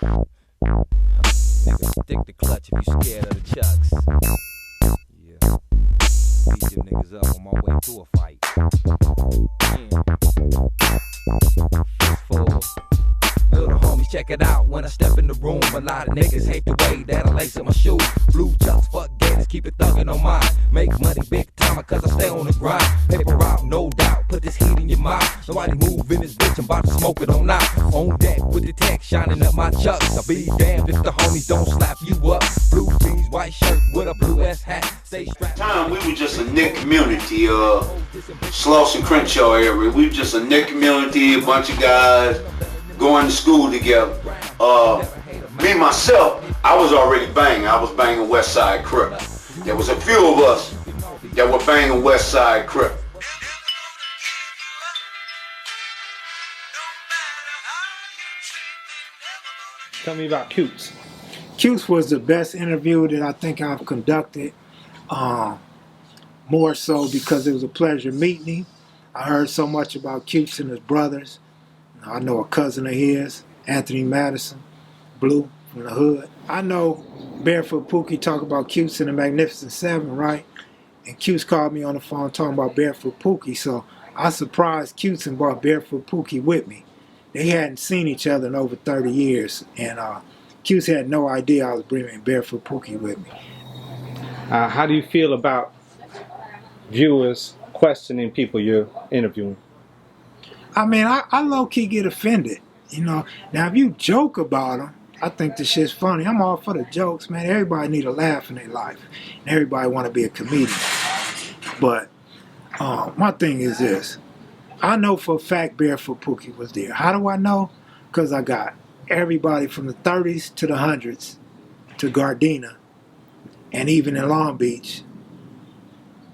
Nigga, stick the clutch if you scared of the chucks. Yeah, beat them niggas up on my way to a fight. Full. Little homies, check it out. When I step in the room, a lot of niggas hate the way that I lace up my shoes. Blue chucks, fuck gators, keep it thuggin' on mine. Make money big time, cause I stay on the grind. Paper out, no doubt, put this heat in your mouth. Nobody move in this bitch, I'm about to smoke it on out. On deck with the tech, shining up my chucks. I'll be damned if the homies don't slap you up. Blue jeans, white shirt with a blue S hat. Stay strapped. Time we were just a knit community, Slauson Crenshaw area. We were just a knit community, a bunch of guys going to school together. Me myself, I was already banging. I was banging West Side Crip. There was a few of us that were banging West Side Crip. Tell me about Cutes. Cutes was the best interview that I think I've conducted. More so because it was a pleasure meeting him. I heard so much about Cutes and his brothers. I know a cousin of his, Anthony Madison, Blue from the hood. I know Barefoot Pookie talk about Cutes in the Magnificent Seven, right? And Cutes called me on the phone talking about Barefoot Pookie, so I surprised Cutes and brought Barefoot Pookie with me. They hadn't seen each other in over 30 years, and Cutes had no idea I was bringing Barefoot Pookie with me. How do you feel about viewers questioning people you're interviewing? I mean, I low-key get offended, you know. Now, if you joke about them, I think the shit's funny. I'm all for the jokes, man. Everybody need a laugh in their life. And everybody want to be a comedian. But my thing is this. I know for a fact Barefoot Pookie was there. How do I know? Because I got everybody from the 30s to the 100s to Gardena and even in Long Beach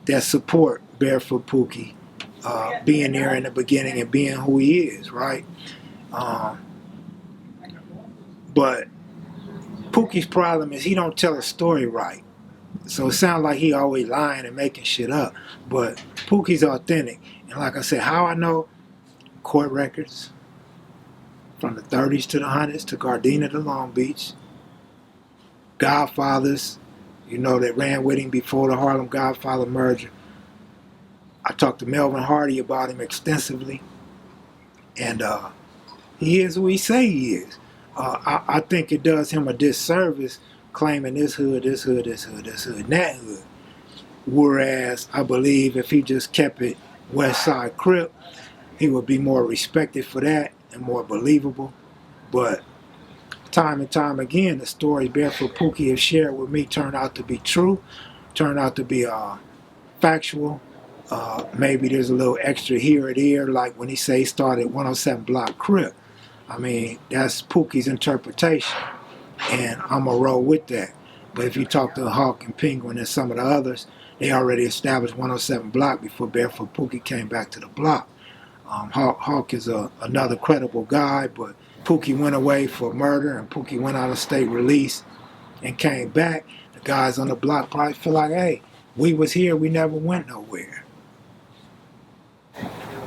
that support Barefoot Pookie. Being there in the beginning and being who he is, right? But Pookie's problem is he don't tell a story right. So it sounds like he always lying and making shit up. But Pookie's authentic. And like I said, how I know? Court records from the 30s to the 100s to Gardena to Long Beach. Godfathers, you know, that ran with him before the Harlem Godfather merger. I talked to Melvin Hardy about him extensively, and he is who he say he is. I think it does him a disservice claiming this hood, this hood, this hood, this hood, and that hood. Whereas I believe if he just kept it West Side Crip, he would be more respected for that and more believable. But time and time again, the stories Barefoot Pookie has shared with me turned out to be true, turned out to be factual. Maybe there's a little extra here or there, like when he say he started 107 Block Crip. I mean, that's Pookie's interpretation, and I'm going to roll with that. But if you talk to Hawk and Penguin and some of the others, they already established 107 Block before Barefoot Pookie came back to the block. Hawk is another credible guy, but Pookie went away for murder, and Pookie went out of state release and came back. The guys on the block probably feel like, hey, we was here, we never went nowhere.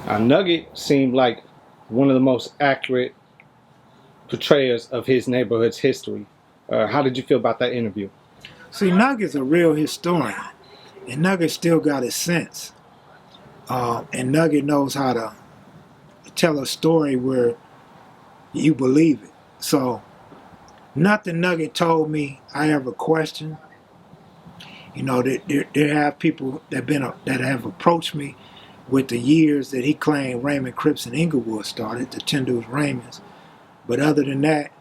Nugget seemed like one of the most accurate portrayers of his neighborhood's history. How did you feel about that interview? See, Nugget's a real historian, and Nugget still got his sense. And Nugget knows how to tell a story where you believe it. So, nothing Nugget told me I ever questioned. You know, there have people that have approached me with the years that he claimed Raymond Cripps and Inglewood started, the Tindall's Raymonds. But other than that,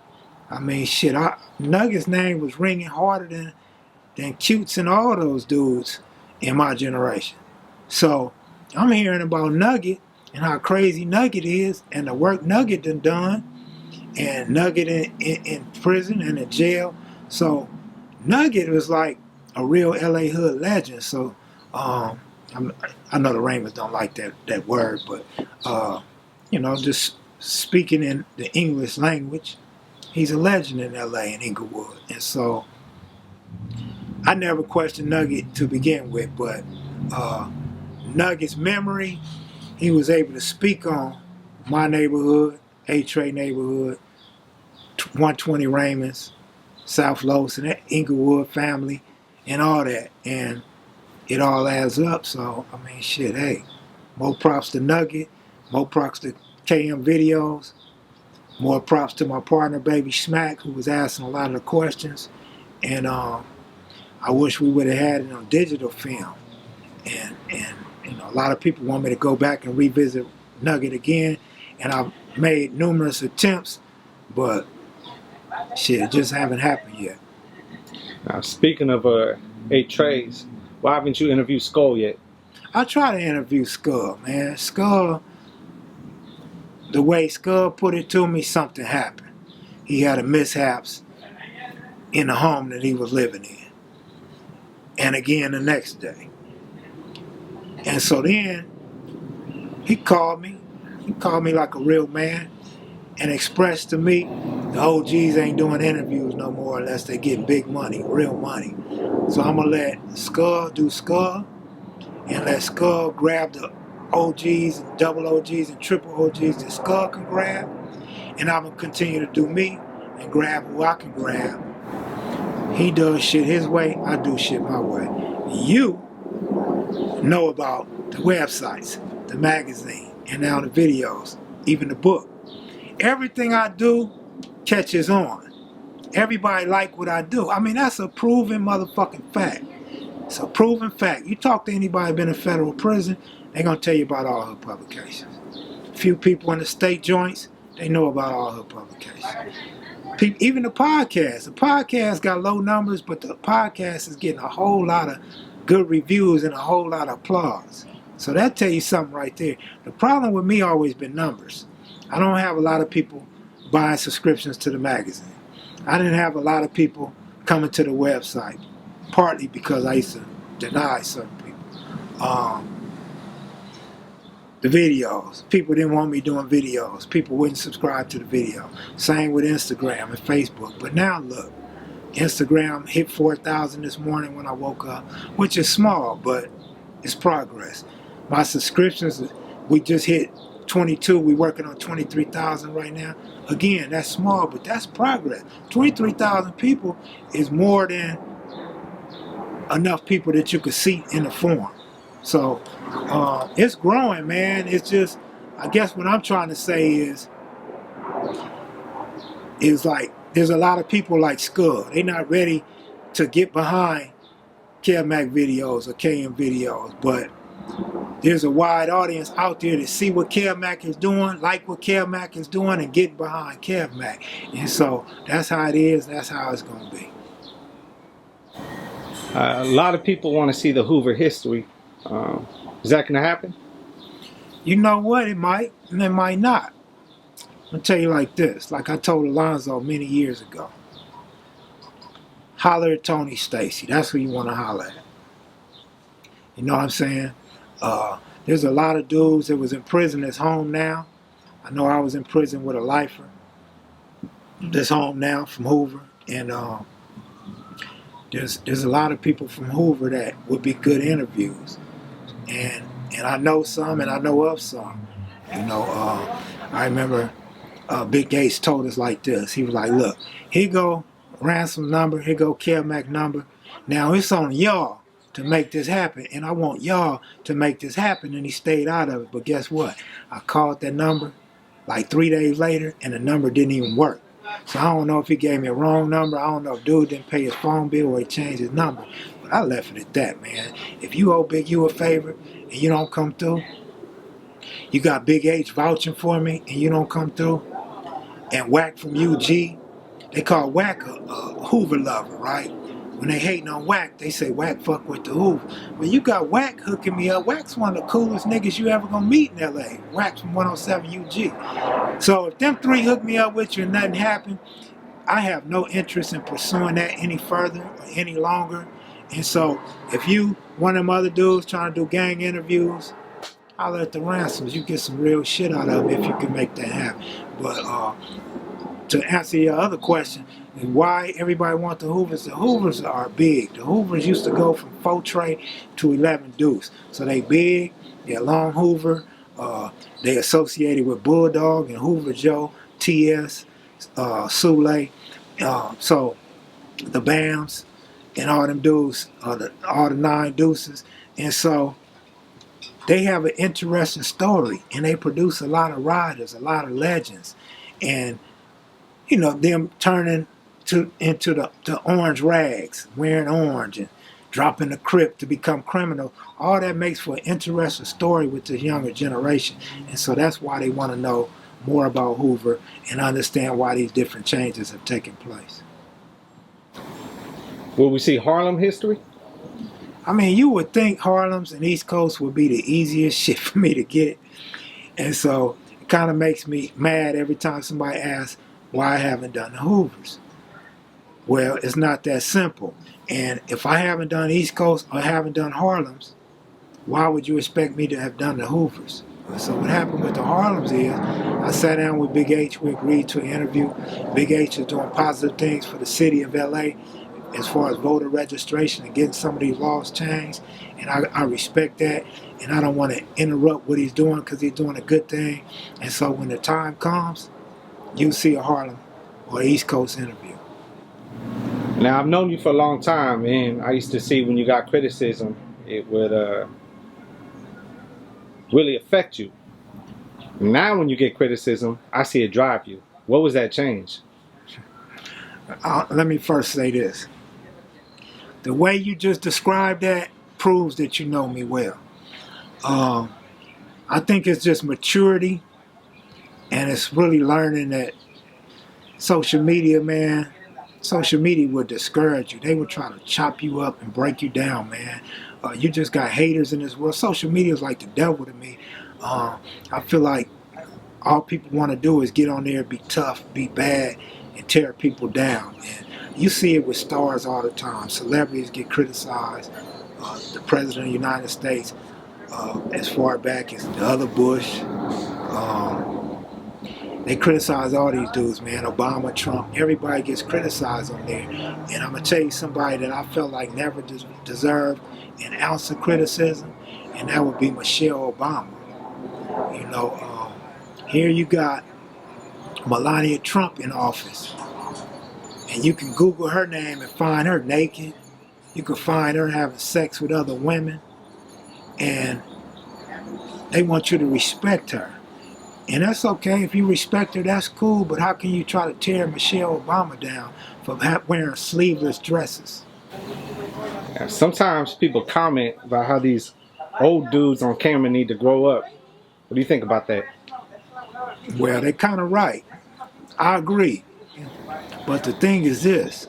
I mean, shit, Nugget's name was ringing harder than Cutes and all those dudes in my generation. So I'm hearing about Nugget and how crazy Nugget is and the work Nugget done and Nugget in prison and in jail. So Nugget was like a real L.A. hood legend. So I know the Raymonds don't like that word, but you know, just speaking in the English language, he's a legend in L.A. and Inglewood. And so I never questioned Nugget to begin with, but Nugget's memory, he was able to speak on my neighborhood, A-Tray neighborhood, 120 Raymond's, South Los, and that Inglewood family, and all that. And it all adds up. So, I mean, shit, hey, more props to Nugget, more props to KM Videos, more props to my partner, Baby Smack, who was asking a lot of the questions. And I wish we would have had it on digital film. And you know, a lot of people want me to go back and revisit Nugget again. And I've made numerous attempts, but shit, it just haven't happened yet. Now, speaking of 8 Trays, why haven't you interviewed Skull yet? I try to interview Skull, man. Skull, the way Skull put it to me, something happened. He had a mishaps in the home that he was living in. And again the next day. And so then he called me. He called me like a real man and expressed to me the OGs ain't doing interviews no more unless they get big money, real money. So I'm going to let Skull do Skull and let Skull grab the OGs and double OGs and triple OGs that Skull can grab. And I'm going to continue to do me and grab who I can grab. He does shit his way, I do shit my way. You know about the websites, the magazine, and now the videos, even the book. Everything I do catches on. Everybody like what I do. I mean, that's a proven motherfucking fact. It's a proven fact. You talk to anybody been in federal prison, they're going to tell you about all her publications. A few people in the state joints, they know about all her publications. Even the podcast got low numbers, but the podcast is getting a whole lot of good reviews and a whole lot of applause. So that tell you something right there. The problem with me always been numbers. I don't have a lot of people buying subscriptions to the magazine. I didn't have a lot of people coming to the website, partly because I used to deny certain people. The videos. People didn't want me doing videos. People wouldn't subscribe to the video. Same with Instagram and Facebook. But now look, Instagram hit 4,000 this morning when I woke up, which is small, but it's progress. My subscriptions, we just hit 22. We're working on 23,000 right now. Again, that's small, but that's progress. 23,000 people is more than enough people that you could seat in the forum. So it's growing, man. It's just, I guess what I'm trying to say is like there's a lot of people like Skull. They're not ready to get behind Kev Mac videos or KM videos, but there's a wide audience out there to see what Kev Mac is doing, like what Kev Mac is doing, and get behind Kev Mac. And so that's how it is. That's how it's going to be. A lot of people want to see the Hoover history. Is that going to happen? You know what? It might, and it might not. I'll tell you like this. Like I told Alonzo many years ago. Holler at Tony Stacy. That's who you want to holler at. You know what I'm saying? There's a lot of dudes that was in prison that's home now. I know I was in prison with a lifer that's home now from Hoover. And there's a lot of people from Hoover that would be good interviews. And I know some and I know of some. You know, I remember Big Gates told us like this. He was like, look, here go ransom number, here go Kev Mac number. Now it's on y'all to make this happen, and I want y'all to make this happen. And he stayed out of it. But guess what? I called that number like 3 days later, and the number didn't even work. So I don't know if he gave me a wrong number. I don't know if dude didn't pay his phone bill or he changed his number. But I left it at that, man. If you owe Big U a favor and you don't come through, you got Big H vouching for me and you don't come through, and Wack from UG, they call Wack a Hoover lover, right? When they hating on Wack, they say Wack fuck with the Hoover. But you got Wack hooking me up. Wack's one of the coolest niggas you ever gonna meet in L.A. Wack from 107 UG. So if them three hook me up with you and nothing happened, I have no interest in pursuing that any further or any longer. And so if you one of them other dudes trying to do gang interviews, holler at the ransoms. You get some real shit out of it if you can make that happen. But to answer your other question, why everybody want the Hoovers are big. The Hoovers used to go from 4 tray to 11 deuce. So they big, they're long Hoover, they associated with Bulldog and Hoover Joe, TS, Soulright, so the Bams, and all them dudes, all the nine deuces. And so they have an interesting story, and they produce a lot of riders, a lot of legends. And you know, them turning into the orange rags, wearing orange and dropping the crip to become criminal. All that makes for an interesting story with the younger generation. And so that's why they want to know more about Hoover and understand why these different changes have taken place. Will we see Harlem history? I mean, you would think Harlem's and East Coast would be the easiest shit for me to get. And so it kind of makes me mad every time somebody asks why I haven't done the Hoovers. Well, it's not that simple. And if I haven't done East Coast or haven't done Harlem's, why would you expect me to have done the Hoovers? So what happened with the Harlem's is I sat down with Big H. We agreed to an interview. Big H is doing positive things for the city of L.A. as far as voter registration and getting some of these laws changed. And I respect that. And I don't want to interrupt what he's doing because he's doing a good thing. And so when the time comes, you'll see a Harlem or East Coast interview. Now, I've known you for a long time, and I used to see when you got criticism, it would really affect you. Now when you get criticism, I see it drive you. What was that change? Let me first say this. The way you just described that proves that you know me well. I think it's just maturity, and it's really learning that social media, man, social media would discourage you. They would try to chop you up and break you down, man. You just got haters in this world. Social media is like the devil to me. I feel like all people want to do is get on there, be tough, be bad, and tear people down. And you see it with stars all the time. Celebrities get criticized. The President of the United States, as far back as the other Bush, they criticize all these dudes, man. Obama, Trump, everybody gets criticized on there. And I'm going to tell you somebody that I felt like never deserved an ounce of criticism, and that would be Michelle Obama. You know, here you got Melania Trump in office. And you can Google her name and find her naked. You can find her having sex with other women. And they want you to respect her. And that's okay. If you respect her, that's cool. But how can you try to tear Michelle Obama down for wearing sleeveless dresses? Yeah, sometimes people comment about how these old dudes on camera need to grow up. What do you think about that? Well, they're kind of right. I agree. But the thing is this.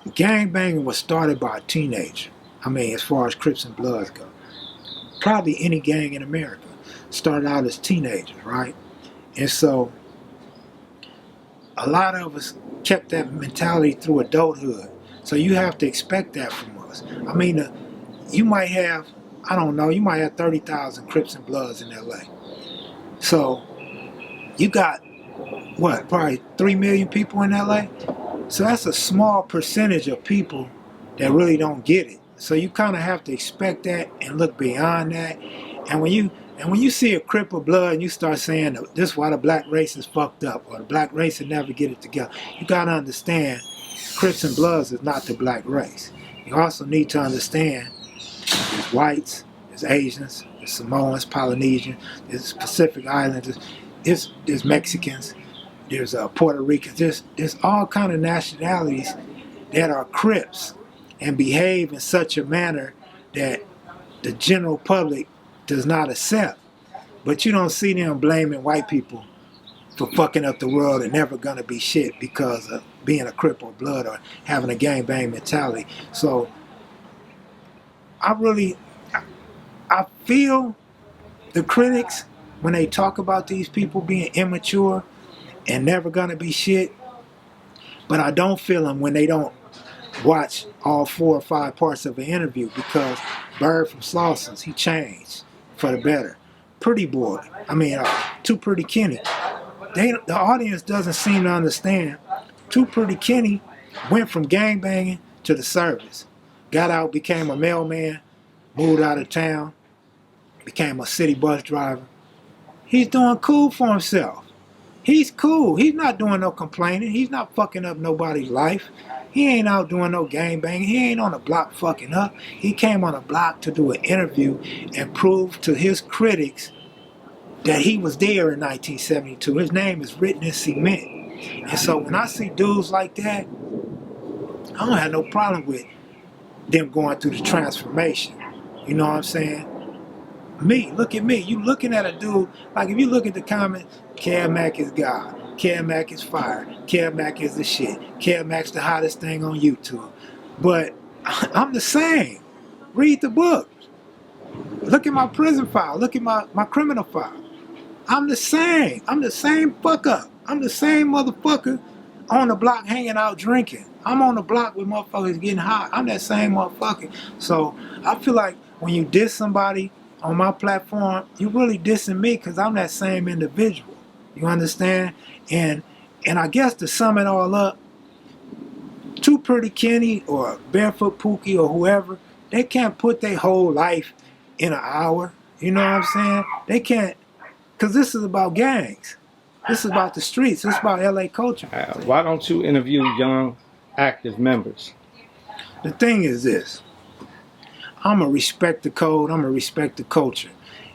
Gangbanging was started by a teenager. I mean, as far as Crips and Bloods go. Probably any gang in America started out as teenagers, right? And so a lot of us kept that mentality through adulthood. So you have to expect that from us. I mean, you might have, I don't know, you might have 30,000 Crips and Bloods in LA. So you got, what, probably 3 million people in LA? So that's a small percentage of people that really don't get it. So you kind of have to expect that and look beyond that. And when you see a Crip of Blood and you start saying this is why the black race is fucked up or the black race will never get it together, you gotta understand Crips and Bloods is not the black race. You also need to understand there's whites, there's Asians, there's Samoans, Polynesians, there's Pacific Islanders, there's Mexicans, there's Puerto Ricans, there's all kind of nationalities that are Crips and behave in such a manner that the general public does not accept. But you don't see them blaming white people for fucking up the world and never gonna be shit because of being a Crip or Blood or having a gangbang mentality. So I feel the critics when they talk about these people being immature and never gonna be shit, but I don't feel them when they don't watch all 4 or 5 parts of an interview, because Bird from Slauson, he changed for the better. Pretty Boy, Too Pretty Kenny. The audience doesn't seem to understand. Too Pretty Kenny went from gangbanging to the service. Got out, became a mailman, moved out of town, became a city bus driver. He's doing cool for himself. He's cool. He's not doing no complaining. He's not fucking up nobody's life. He ain't out doing no gang banging. He ain't on the block fucking up. He came on the block to do an interview and prove to his critics that he was there in 1972. His name is written in cement. And so when I see dudes like that, I don't have no problem with them going through the transformation. You know what I'm saying? Me, look at me. You looking at a dude, like if you look at the comments, Kev Mac is God. Kev Mac is fire. Kev Mac is the shit. Kev Mac's the hottest thing on YouTube. But I'm the same. Read the book. Look at my prison file. Look at my criminal file. I'm the same. I'm the same fuck up. I'm the same motherfucker on the block hanging out drinking. I'm on the block with motherfuckers getting hot. I'm that same motherfucker. So I feel like when you diss somebody on my platform, you really dissing me because I'm that same individual. You understand? And I guess to sum it all up, Too Pretty Kenny or Barefoot Pookie or whoever, they can't put their whole life in an hour. You know what I'm saying? They can't, because this is about gangs. This is about the streets. This is about L.A. culture. Why don't you interview young, active members? The thing is this. I'm going to respect the code. I'm going to respect the culture.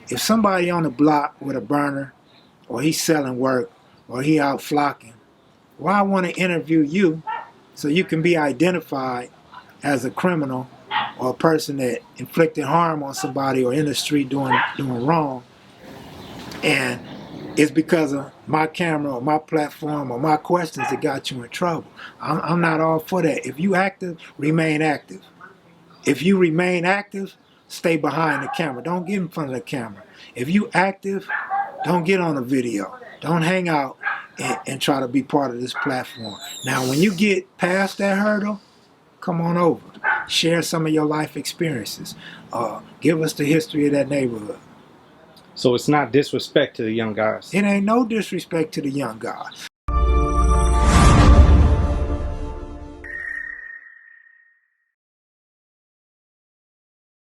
If somebody on the block with a burner, or he's selling work, or he out flocking, why I want to interview you so you can be identified as a criminal or a person that inflicted harm on somebody or in the street doing wrong, and it's because of my camera or my platform or my questions that got you in trouble. I'm not all for that. If you active, remain active. If you remain active, stay behind the camera. Don't get in front of the camera. If you active, don't get on the video. Don't hang out and try to be part of this platform. Now, when you get past that hurdle, come on over. Share some of your life experiences. Give us the history of that neighborhood. So it's not disrespect to the young guys. It ain't no disrespect to the young guys.